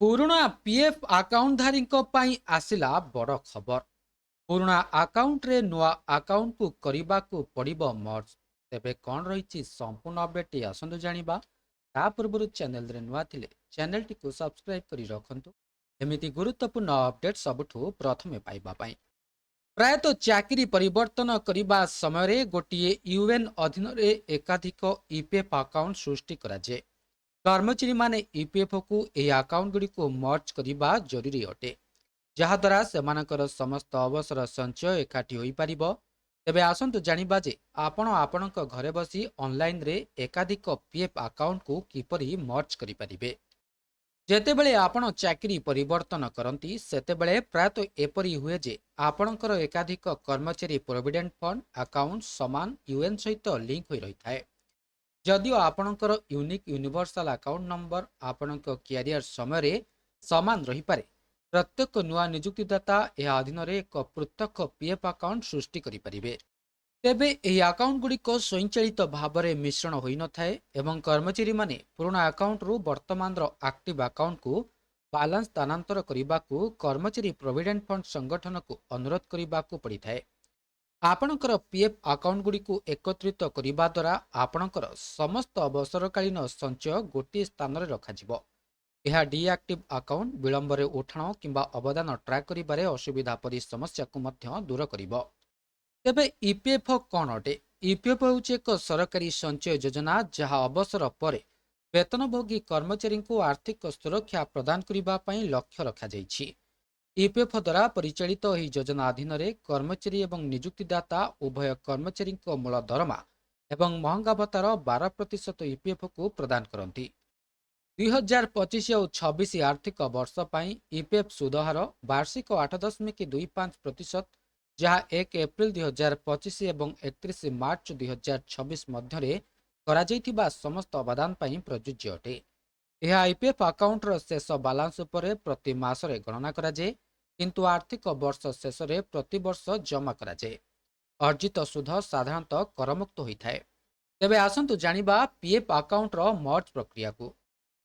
ପୁରୁଣା ପିଏଫ୍ ଆକାଉଣ୍ଟଧାରୀଙ୍କ ପାଇଁ ଆସିଲା ବଡ଼ ଖବର। ପୁରୁଣା ଆକାଉଣ୍ଟରେ ନୂଆ ଆକାଉଣ୍ଟକୁ କରିବାକୁ ପଡ଼ିବ ମର୍ଜ। ତେବେ କ'ଣ ରହିଛି ସମ୍ପୂର୍ଣ୍ଣ ଅପଡେଟ୍ ଆସନ୍ତୁ ଜାଣିବା। ତା ପୂର୍ବରୁ ଚ୍ୟାନେଲରେ ନୂଆ ଥିଲେ ଚ୍ୟାନେଲଟିକୁ ସବସ୍କ୍ରାଇବ୍ କରି ରଖନ୍ତୁ, ଏମିତି ଗୁରୁତ୍ୱପୂର୍ଣ୍ଣ ଅପଡେଟ୍ ସବୁଠୁ ପ୍ରଥମେ ପାଇବା ପାଇଁ। ପ୍ରାୟତଃ ଚାକିରି ପରିବର୍ତ୍ତନ କରିବା ସମୟରେ ଗୋଟିଏ ୟୁଏନ୍ ଅଧୀନରେ ଏକାଧିକ ଇପିଏଫ୍ ଆକାଉଣ୍ଟ ସୃଷ୍ଟି କରାଯାଏ। କର୍ମଚାରୀମାନେ ଇପିଏଫ୍ଓକୁ ଏହି ଆକାଉଣ୍ଟଗୁଡ଼ିକୁ ମର୍ଜ କରିବା ଜରୁରୀ ଅଟେ, ଯାହାଦ୍ୱାରା ସେମାନଙ୍କର ସମସ୍ତ ଅବସର ସଞ୍ଚୟ ଏକାଠି ହୋଇପାରିବ। ତେବେ ଆସନ୍ତୁ ଜାଣିବା ଯେ ଆପଣ ଆପଣଙ୍କ ଘରେ ବସି ଅନଲାଇନରେ ଏକାଧିକ ପିଏଫ୍ ଆକାଉଣ୍ଟକୁ କିପରି ମର୍ଜ କରିପାରିବେ। ଯେତେବେଳେ ଆପଣ ଚାକିରି ପରିବର୍ତ୍ତନ କରନ୍ତି, ସେତେବେଳେ ପ୍ରାୟତଃ ଏପରି ହୁଏ ଯେ ଆପଣଙ୍କର ଏକାଧିକ କର୍ମଚାରୀ ପ୍ରୋଭିଡେଣ୍ଟ ଫଣ୍ଡ ଆକାଉଣ୍ଟ ସମାନ ୟୁଏନ୍ ସହିତ ଲିଙ୍କ ହୋଇ ରହିଥାଏ। ଯଦିଓ ଆପଣଙ୍କର ୟୁନିକ୍ ୟୁନିଭର୍ସାଲ ଆକାଉଣ୍ଟ ନମ୍ବର ଆପଣଙ୍କ କ୍ୟାରିୟର ସମୟରେ ସମାନ ରହିପାରେ, ପ୍ରତ୍ୟେକ ନୂଆ ନିଯୁକ୍ତିଦାତା ଏହା ଅଧୀନରେ ଏକ ପୃଥକ ପିଏଫ୍ ଆକାଉଣ୍ଟ ସୃଷ୍ଟି କରିପାରିବେ। ତେବେ ଏହି ଆକାଉଣ୍ଟଗୁଡ଼ିକ ସ୍ୱୟଂଚାଳିତ ଭାବରେ ମିଶ୍ରଣ ହୋଇନଥାଏ ଏବଂ କର୍ମଚାରୀମାନେ ପୁରୁଣା ଆକାଉଣ୍ଟରୁ ବର୍ତ୍ତମାନର ଆକ୍ଟିଭ୍ ଆକାଉଣ୍ଟକୁ ବାଲାନ୍ସ ସ୍ଥାନାନ୍ତର କରିବାକୁ କର୍ମଚାରୀ ପ୍ରୋଭିଡେଣ୍ଟ ଫଣ୍ଡ ସଂଗଠନକୁ ଅନୁରୋଧ କରିବାକୁ ପଡ଼ିଥାଏ। ଆପଣଙ୍କର ପିଏଫ୍ ଆକାଉଣ୍ଟଗୁଡ଼ିକୁ ଏକତ୍ରିତ କରିବା ଦ୍ୱାରା ଆପଣଙ୍କର ସମସ୍ତ ଅବସରକାଳୀନ ସଞ୍ଚୟ ଗୋଟିଏ ସ୍ଥାନରେ ରଖାଯିବ। ଏହା ଡିଆକ୍ଟିଭ୍ ଆକାଉଣ୍ଟ, ବିଳମ୍ବରେ ଉଠାଣ କିମ୍ବା ଅବଦାନ ଟ୍ରାକ୍ କରିବାରେ ଅସୁବିଧା ପରି ସମସ୍ୟାକୁ ମଧ୍ୟ ଦୂର କରିବ। ତେବେ ଇପିଏଫ୍ଓ କ'ଣ ଅଟେ? ଇପିଏଫ୍ଓ ହେଉଛି ଏକ ସରକାରୀ ସଞ୍ଚୟ ଯୋଜନା ଯାହା ଅବସର ପରେ ବେତନଭୋଗୀ କର୍ମଚାରୀଙ୍କୁ ଆର୍ଥିକ ସୁରକ୍ଷା ପ୍ରଦାନ କରିବା ପାଇଁ ଲକ୍ଷ୍ୟ ରଖାଯାଇଛି। ଇପିଏଫ୍ଓ ଦ୍ୱାରା ପରିଚାଳିତ ଏହି ଯୋଜନା ଅଧୀନରେ କର୍ମଚାରୀ ଏବଂ ନିଯୁକ୍ତିଦାତା ଉଭୟ କର୍ମଚାରୀଙ୍କ ମୂଳ ଦରମା ଏବଂ ମହଙ୍ଗା ଭତ୍ତାର 12% ଇପିଏଫ୍ଓକୁ ପ୍ରଦାନ କରନ୍ତି। 2025 ଆଉ 26 ଆର୍ଥିକ ବର୍ଷ ପାଇଁ ଇପିଏଫ୍ ସୁଧହାର ବାର୍ଷିକ 8.25%, ଯାହା 1 ଏପ୍ରିଲ 2025 ଏବଂ 31 ମାର୍ଚ୍ଚ 2026 ମଧ୍ୟରେ କରାଯାଇଥିବା ସମସ୍ତ ଅବଦାନ ପାଇଁ ପ୍ରଯୁଜ୍ୟ ଅଟେ। ଏହା ଇପିଏଫ୍ ଆକାଉଣ୍ଟର ଶେଷ ବାଲାନ୍ସ ଉପରେ ପ୍ରତି ମାସରେ ଗଣନା କରାଯାଏ, କିନ୍ତୁ ଆର୍ଥିକ ବର୍ଷ ଶେଷରେ ପ୍ରତିବର୍ଷ ଜମା କରାଯାଏ। ଅର୍ଜିତ ସୁଧ ସାଧାରଣତଃ କରମୁକ୍ତ ହୋଇଥାଏ। ତେବେ ଆସନ୍ତୁ ଜାଣିବା ପିଏଫ୍ ଆକାଉଣ୍ଟର ମର୍ଜ ପ୍ରକ୍ରିୟାକୁ।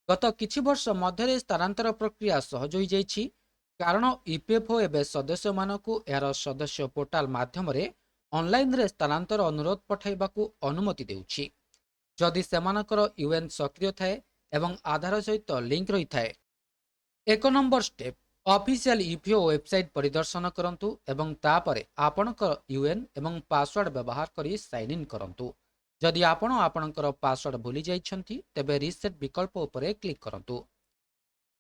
ଗତ କିଛି ବର୍ଷ ମଧ୍ୟରେ ସ୍ଥାନାନ୍ତର ପ୍ରକ୍ରିୟା ସହଜ ହୋଇଯାଇଛି, କାରଣ ଇପିଏଫ୍ଓ ଏବେ ସଦସ୍ୟମାନଙ୍କୁ ଏହାର ସଦସ୍ୟ ପୋର୍ଟାଲ ମାଧ୍ୟମରେ ଅନଲାଇନରେ ସ୍ଥାନାନ୍ତର ଅନୁରୋଧ ପଠାଇବାକୁ ଅନୁମତି ଦେଉଛି। ଯଦି ସେମାନଙ୍କର ୟୁଏନ୍ ସକ୍ରିୟ ଥାଏ ଏବଂ ଆଧାର ସହିତ ଲିଙ୍କ ରହିଥାଏ। 1 number step, official EPFO website ପରିଦର୍ଶନ କରନ୍ତୁ ଏବଂ ତାପରେ ଆପଣଙ୍କର ୟୁଏନ୍ ଏବଂ ପାସୱାର୍ଡ ବ୍ୟବହାର କରି ସାଇନ୍ ଇନ୍ କରନ୍ତୁ। ଯଦି ଆପଣ ଆପଣଙ୍କର ପାସୱାର୍ଡ ଭୁଲି ଯାଇଛନ୍ତି, ତେବେ ରିସେଟ୍ ବିକଳ୍ପ ଉପରେ କ୍ଲିକ୍ କରନ୍ତୁ।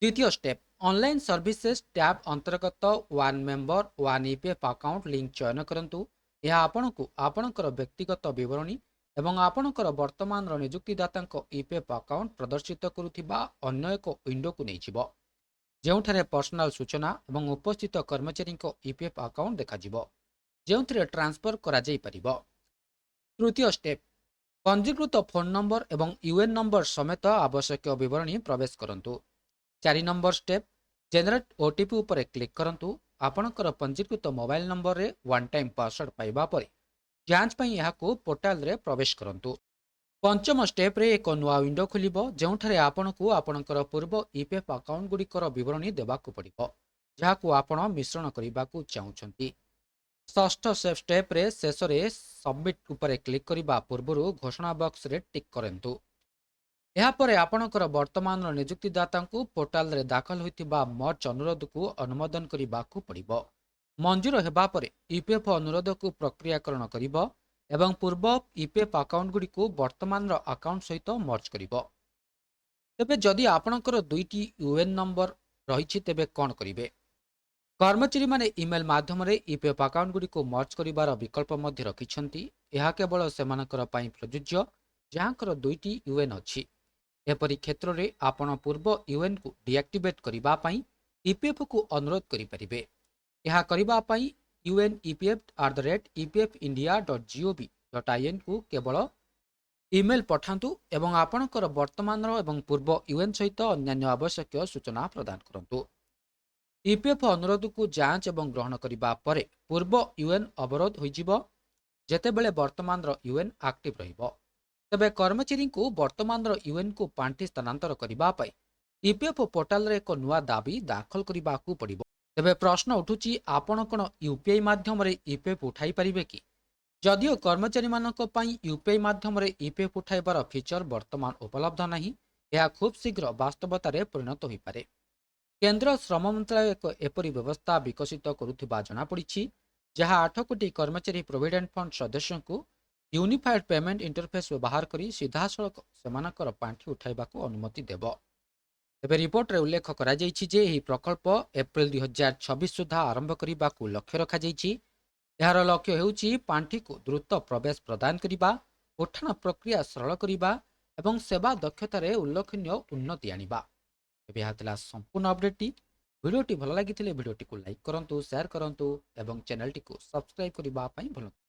ଦ୍ୱିତୀୟ ଷ୍ଟେପ୍, ଅନଲାଇନ୍ ସର୍ଭିସେସ୍ ଟ୍ୟାବ୍ ଅନ୍ତର୍ଗତ one member one EPF account link ଚୟନ କରନ୍ତୁ। ଏହା ଆପଣଙ୍କୁ ଆପଣଙ୍କର ବ୍ୟକ୍ତିଗତ ବିବରଣୀ ଏବଂ ଆପଣଙ୍କର ବର୍ତ୍ତମାନର ନିଯୁକ୍ତିଦାତାଙ୍କ ଇପିଏଫ୍ ଆକାଉଣ୍ଟ ପ୍ରଦର୍ଶିତ କରୁଥିବା ଅନ୍ୟ ଏକ ୱିଣ୍ଡୋକୁ ନେଇଯିବ, ଯେଉଁଠାରେ ପର୍ସନାଲ ସୂଚନା ଏବଂ ଉପସ୍ଥିତ କର୍ମଚାରୀଙ୍କ ଇପିଏଫ୍ ଆକାଉଣ୍ଟ ଦେଖାଯିବ, ଯେଉଁଥିରେ ଟ୍ରାନ୍ସଫର କରାଯାଇପାରିବ। ତୃତୀୟ ଷ୍ଟେପ୍, ପଞ୍ଜୀକୃତ ଫୋନ୍ ନମ୍ବର ଏବଂ ୟୁଏନ୍ ନମ୍ବର ସମେତ ଆବଶ୍ୟକୀୟ ବିବରଣୀ ପ୍ରବେଶ କରନ୍ତୁ। 4 ନମ୍ବର ଷ୍ଟେପ୍, ଜେନେରେଟ୍ ଓଟିପି ଉପରେ କ୍ଲିକ୍ କରନ୍ତୁ। ଆପଣଙ୍କର ପଞ୍ଜୀକୃତ ମୋବାଇଲ ନମ୍ବରରେ ୱାନ୍ ଟାଇମ୍ ପାସୱାର୍ଡ ପାଇବା ପରେ ଯାଞ୍ଚ ପାଇଁ ଏହାକୁ ପୋର୍ଟାଲରେ ପ୍ରବେଶ କରନ୍ତୁ। ପଞ୍ଚମ ଷ୍ଟେପ୍ରେ ଏକ ନୂଆ ୱିଣ୍ଡୋ ଖୋଲିବ, ଯେଉଁଠାରେ ଆପଣଙ୍କୁ ଆପଣଙ୍କର ପୂର୍ବ ଇପିଏଫ୍ ଆକାଉଣ୍ଟଗୁଡ଼ିକର ବିବରଣୀ ଦେବାକୁ ପଡ଼ିବ, ଯାହାକୁ ଆପଣ ମିଶ୍ରଣ କରିବାକୁ ଚାହୁଁଛନ୍ତି। ଷଷ୍ଠ ଷ୍ଟେପ୍ରେ ଶେଷରେ ସବମିଟ୍ ଉପରେ କ୍ଲିକ୍ କରିବା ପୂର୍ବରୁ ଘୋଷଣା ବକ୍ସରେ ଟିକ୍ କରନ୍ତୁ। ଏହାପରେ ଆପଣଙ୍କର ବର୍ତ୍ତମାନର ନିଯୁକ୍ତିଦାତାଙ୍କୁ ପୋର୍ଟାଲରେ ଦାଖଲ ହୋଇଥିବା ମର୍ଜ ଅନୁରୋଧକୁ ଅନୁମୋଦନ କରିବାକୁ ପଡ଼ିବ। ମଞ୍ଜୁର ହେବା ପରେ ଇପିଏଫ୍ଓ ଅନୁରୋଧକୁ ପ୍ରକ୍ରିୟାକରଣ କରିବ ଏବଂ ପୂର୍ବ ଇପିଏଫ୍ ଆକାଉଣ୍ଟଗୁଡ଼ିକୁ ବର୍ତ୍ତମାନର ଆକାଉଣ୍ଟ ସହିତ ମର୍ଜ କରିବ। ତେବେ ଯଦି ଆପଣଙ୍କର ଦୁଇଟି ୟୁଏନ୍ ନମ୍ବର ରହିଛି, ତେବେ କ'ଣ କରିବେ? କର୍ମଚାରୀମାନେ ଇମେଲ ମାଧ୍ୟମରେ ଇପିଏଫ୍ ଆକାଉଣ୍ଟଗୁଡ଼ିକୁ ମର୍ଜ କରିବାର ବିକଳ୍ପ ମଧ୍ୟ ରଖିଛନ୍ତି। ଏହା କେବଳ ସେମାନଙ୍କର ପାଇଁ ପ୍ରଯୁଜ୍ୟ ଯାହାଙ୍କର ଦୁଇଟି ୟୁଏନ୍ ଅଛି। ଏପରି କ୍ଷେତ୍ରରେ ଆପଣ ପୂର୍ବ ୟୁଏନ୍କୁ ଡିଆକ୍ଟିଭେଟ୍ କରିବା ପାଇଁ ଇପିଏଫ୍ଓକୁ ଅନୁରୋଧ କରିପାରିବେ। ଏହା କରିବା ପାଇଁ unepf@epfindia.gov.in କୁ କେବଳ ଇମେଲ ପଠାନ୍ତୁ ଏବଂ ଆପଣଙ୍କର ବର୍ତ୍ତମାନର ଏବଂ ପୂର୍ବ ୟୁଏନ୍ ସହିତ ଅନ୍ୟାନ୍ୟ ଆବଶ୍ୟକୀୟ ସୂଚନା ପ୍ରଦାନ କରନ୍ତୁ। ଇପିଏଫ୍ ଅନୁରୋଧକୁ ଯାଞ୍ଚ ଏବଂ ଗ୍ରହଣ କରିବା ପରେ ପୂର୍ବ ୟୁଏନ୍ ଅବରୋଧ ହୋଇଯିବ, ଯେତେବେଳେ ବର୍ତ୍ତମାନର ୟୁଏନ୍ ଆକ୍ଟିଭ୍ ରହିବ। ତେବେ କର୍ମଚାରୀଙ୍କୁ ବର୍ତ୍ତମାନର ୟୁଏନ୍କୁ ପାଣ୍ଠି ସ୍ଥାନାନ୍ତର କରିବା ପାଇଁ ଇପିଏଫ୍ଓ ପୋର୍ଟାଲରେ ଏକ ନୂଆ ଦାବି ଦାଖଲ କରିବାକୁ ପଡ଼ିବ। ତେବେ ପ୍ରଶ୍ନ ଉଠୁଛି, ଆପଣ କ'ଣ ୟୁପିଆଇ ମାଧ୍ୟମରେ ଇପିଏଫ୍ ଉଠାଇ ପାରିବେ କି? ଯଦିଓ କର୍ମଚାରୀମାନଙ୍କ ପାଇଁ ୟୁପିଆଇ ମାଧ୍ୟମରେ ଇପିଏଫ୍ ଉଠାଇବାର ଫିଚର ବର୍ତ୍ତମାନ ଉପଲବ୍ଧ ନାହିଁ, ଏହା ଖୁବ୍ ଶୀଘ୍ର ବାସ୍ତବତାରେ ପରିଣତ ହୋଇପାରେ। କେନ୍ଦ୍ର ଶ୍ରମ ମନ୍ତ୍ରାଳୟ ଏକ ଏପରି ବ୍ୟବସ୍ଥା ବିକଶିତ କରୁଥିବା ଜଣାପଡ଼ିଛି, ଯାହା 8 କୋଟି କର୍ମଚାରୀ ପ୍ରୋଭିଡେଣ୍ଟ ଫଣ୍ଡ ସଦସ୍ୟଙ୍କୁ ୟୁନିଫାଏଡ୍ ପେମେଣ୍ଟ ଇଣ୍ଟରଫେସ୍ ବ୍ୟବହାର କରି ସିଧାସଳଖ ସେମାନଙ୍କର ପାଣ୍ଠି ଉଠାଇବାକୁ ଅନୁମତି ଦେବ। ତେବେ ରିପୋର୍ଟରେ ଉଲ୍ଲେଖ କରାଯାଇଛି ଯେ ଏହି ପ୍ରକଳ୍ପ ଏପ୍ରିଲ 2026 ସୁଦ୍ଧା ଆରମ୍ଭ କରିବାକୁ ଲକ୍ଷ୍ୟ ରଖାଯାଇଛି। ଏହାର ଲକ୍ଷ୍ୟ ହେଉଛି ପାଣ୍ଠିକୁ ଦ୍ରୁତ ପ୍ରବେଶ ପ୍ରଦାନ କରିବା, ଉଠାଣ ପ୍ରକ୍ରିୟା ସରଳ କରିବା ଏବଂ ସେବା ଦକ୍ଷତାରେ ଉଲ୍ଲେଖନୀୟ ଉନ୍ନତି ଆଣିବା। ଏବେ ଏହା ଥିଲା ସମ୍ପୂର୍ଣ୍ଣ ଅପଡେଟଟି। ଭିଡ଼ିଓଟି ଭଲ ଲାଗିଥିଲେ ଭିଡ଼ିଓଟିକୁ ଲାଇକ୍ କରନ୍ତୁ, ସେୟାର କରନ୍ତୁ ଏବଂ ଚ୍ୟାନେଲଟିକୁ ସବସ୍କ୍ରାଇବ୍ କରିବା ପାଇଁ ଭୁଲନ୍ତୁ